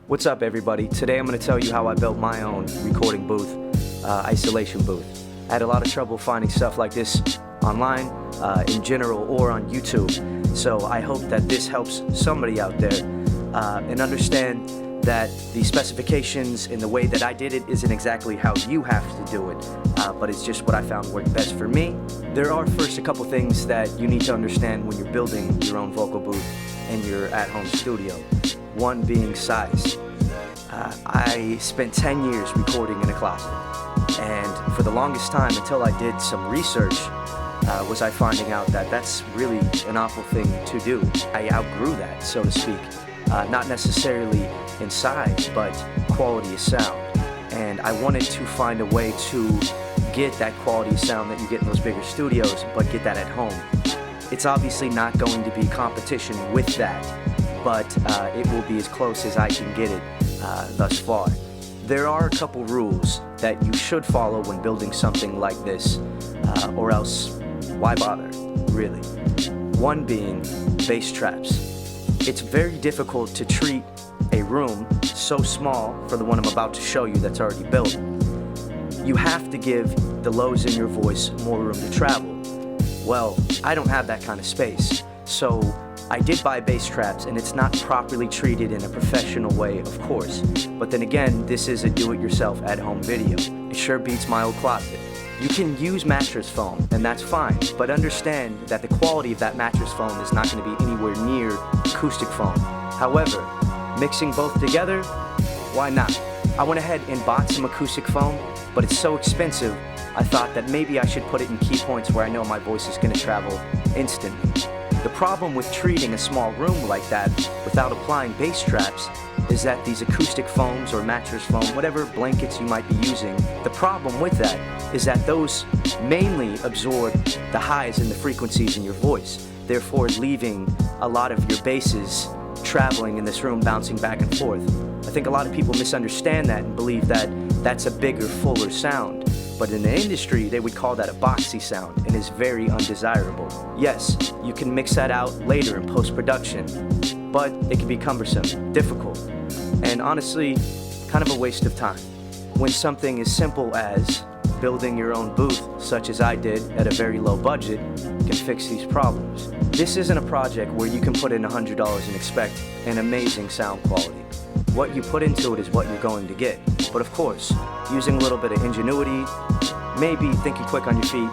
What's up, everybody? Today I'm going to tell you how I built my own recording booth, isolation booth. I had a lot of trouble finding stuff like this online, in general, or on YouTube. So I hope that this helps somebody out there and understand that the specifications and the way that I did it isn't exactly how you have to do it, but it's just what I found worked best for me. There are first a couple things that you need to understand when you're building your own vocal booth in your at-home studio. One being size. I spent 10 years recording in a closet, and for the longest time, until I did some research, was I finding out that that's really an awful thing to do. I outgrew that, so to speak. Not necessarily in size, but quality of sound. And I wanted to find a way to get that quality of sound that you get in those bigger studios, but get that at home. It's obviously not going to be competition with that, but it will be as close as I can get it thus far. There are a couple rules that you should follow when building something like this, or else why bother, really? One being bass traps. It's very difficult to treat a room so small for the one I'm about to show you that's already built. You have to give the lows in your voice more room to travel. Well, I don't have that kind of space, so I did buy bass traps, and it's not properly treated in a professional way, of course. But then again, this is a do-it-yourself at-home video. It sure beats my old closet. You can use mattress foam, and that's fine, but understand that the quality of that mattress foam is not going to be anywhere near acoustic foam. However, mixing both together, why not? I went ahead and bought some acoustic foam, but it's so expensive, I thought that maybe I should put it in key points where I know my voice is going to travel instantly. The problem with treating a small room like that without applying bass traps is that these acoustic foams or mattress foam, whatever blankets you might be using, the problem with that is that those mainly absorb the highs and the frequencies in your voice, therefore leaving a lot of your basses traveling in this room, bouncing back and forth. I think a lot of people misunderstand that and believe that that's a bigger, fuller sound. But in the industry, they would call that a boxy sound and is very undesirable. Yes, you can mix that out later in post-production, but it can be cumbersome, difficult, and honestly, kind of a waste of time. When something as simple as building your own booth, such as I did at a very low budget, can fix these problems. This isn't a project where you can put in $100 and expect an amazing sound quality. What you put into it is what you're going to get. But of course, using a little bit of ingenuity, maybe thinking quick on your feet.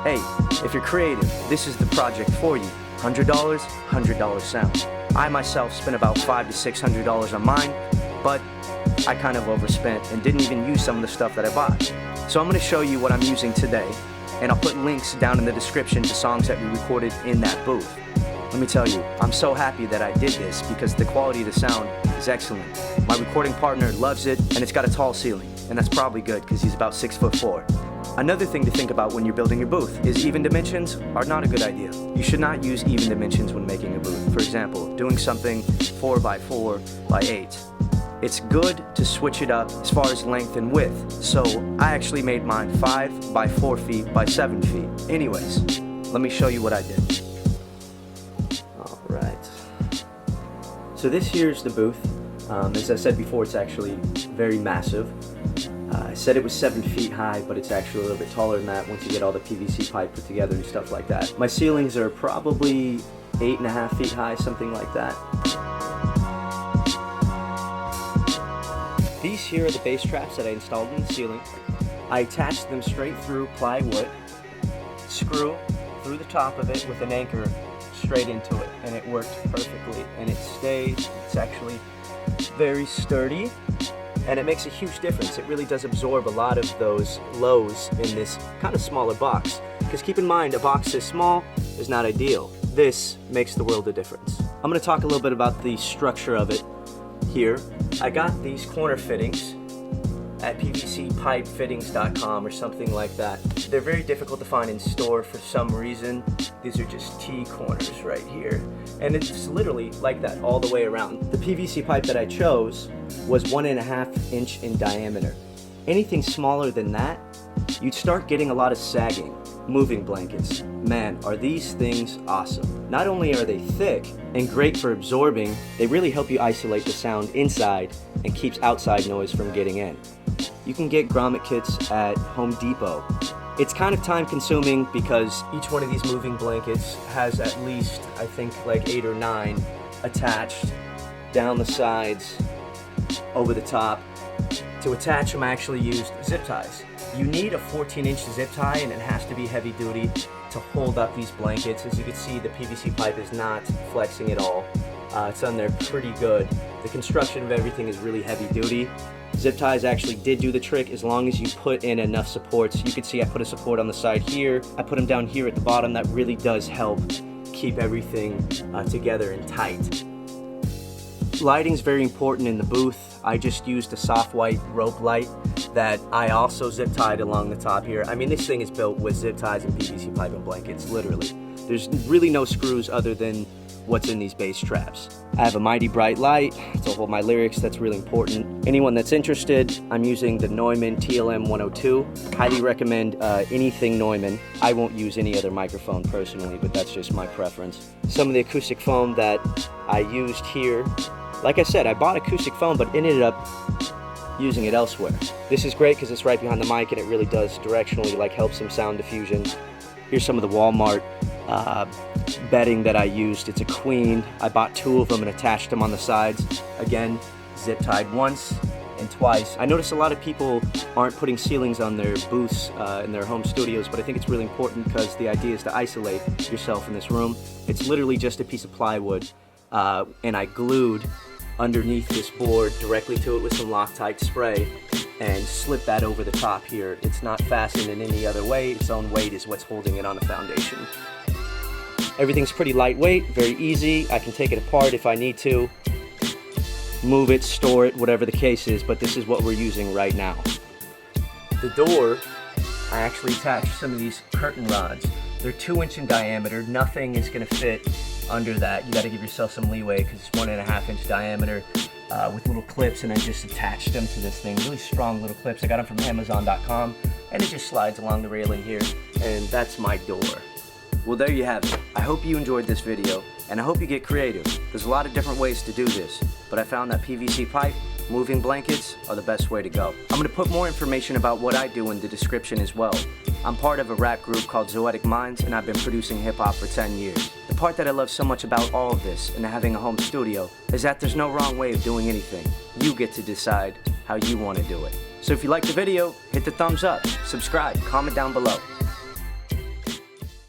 Hey, if you're creative, this is the project for you. $100, $100 sound. I myself spent about $500 to $600 on mine, but I kind of overspent and didn't even use some of the stuff that I bought. So I'm going to show you what I'm using today, and I'll put links down in the description to songs that we recorded in that booth. Let me tell you, I'm so happy that I did this because the quality of the sound is excellent. My recording partner loves it, and it's got a tall ceiling, and that's probably good because he's about 6'4". Another thing to think about when you're building your booth is even dimensions are not a good idea. You should not use even dimensions when making a booth. For example, doing something 4x4x8. It's good to switch it up as far as length and width. So I actually made mine 5x4 feet by 7 feet. Anyways, let me show you what I did. Alright. So this here's the booth. As I said before, it's actually very massive. I said it was 7 feet high, but it's actually a little bit taller than that once you get all the PVC pipe put together and stuff like that. My ceilings are probably 8.5 feet high, something like that. These here are the bass traps that I installed in the ceiling. I attached them straight through plywood, screw through the top of it with an anchor straight into it, and it worked perfectly, and it stays. It's actually very sturdy, and it makes a huge difference. It really does absorb a lot of those lows in this kind of smaller box, because keep in mind, a box this small is not ideal. This makes the world of difference. I'm going to talk a little bit about the structure of it here. I got these corner fittings at pvcpipefittings.com or something like that. They're very difficult to find in store for some reason. These are just T-corners right here. And it's literally like that all the way around. The PVC pipe that I chose was 1.5 inch in diameter. Anything smaller than that, you'd start getting a lot of sagging. moving blankets. Man, are these things awesome. Not only are they thick and great for absorbing, they really help you isolate the sound inside and keeps outside noise from getting in. You can get grommet kits at Home Depot. It's kind of time consuming because each one of these moving blankets has at least, I think, like 8 or 9 attached down the sides, over the top. To attach them, I actually used zip ties. You need a 14-inch zip tie, and it has to be heavy duty to hold up these blankets. As you can see, the PVC pipe is not flexing at all. It's on there pretty good. The construction of everything is really heavy duty. Zip ties actually did do the trick as long as you put in enough supports. You can see I put a support on the side here. I put them down here at the bottom. That really does help keep everything together and tight. Lighting's very important in the booth. I just used a soft white rope light that I also zip tied along the top here. I mean, this thing is built with zip ties and PVC pipe and blankets, literally. There's really no screws other than what's in these base straps. I have a mighty bright light to hold my lyrics. That's really important. Anyone that's interested, I'm using the Neumann TLM 102. Highly recommend anything Neumann. I won't use any other microphone personally, but that's just my preference. Some of the acoustic foam that I used here, like I said, I bought acoustic foam but ended up using it elsewhere. This is great because it's right behind the mic and it really does directionally like help some sound diffusion. Here's some of the Walmart bedding that I used. It's a queen. I bought 2 of them and attached them on the sides. Again, zip tied once and twice. I notice a lot of people aren't putting ceilings on their booths in their home studios, but I think it's really important because the idea is to isolate yourself in this room. It's literally just a piece of plywood and I glued underneath this board directly to it with some Loctite spray and slip that over the top here. It's not fastened in any other way. Its own weight is what's holding it on the foundation. Everything's pretty lightweight, very easy. I can take it apart if I need to, move it, store it, whatever the case is, but this is what we're using right now. The door, I actually attached some of these curtain rods. They're 2-inch in diameter. Nothing is gonna fit under that. You gotta give yourself some leeway because it's 1.5-inch diameter with little clips, and I just attached them to this thing. Really strong little clips. I got them from Amazon.com, and it just slides along the railing here, and that's my door. Well, there you have it. I hope you enjoyed this video, and I hope you get creative. There's a lot of different ways to do this, but I found that PVC pipe, moving blankets are the best way to go. I'm gonna put more information about what I do in the description as well. I'm part of a rap group called Zoetic Minds, and I've been producing hip-hop for 10 years. The part that I love so much about all of this and having a home studio is that there's no wrong way of doing anything. You get to decide how you want to do it. So if you liked the video, hit the thumbs up, subscribe, comment down below.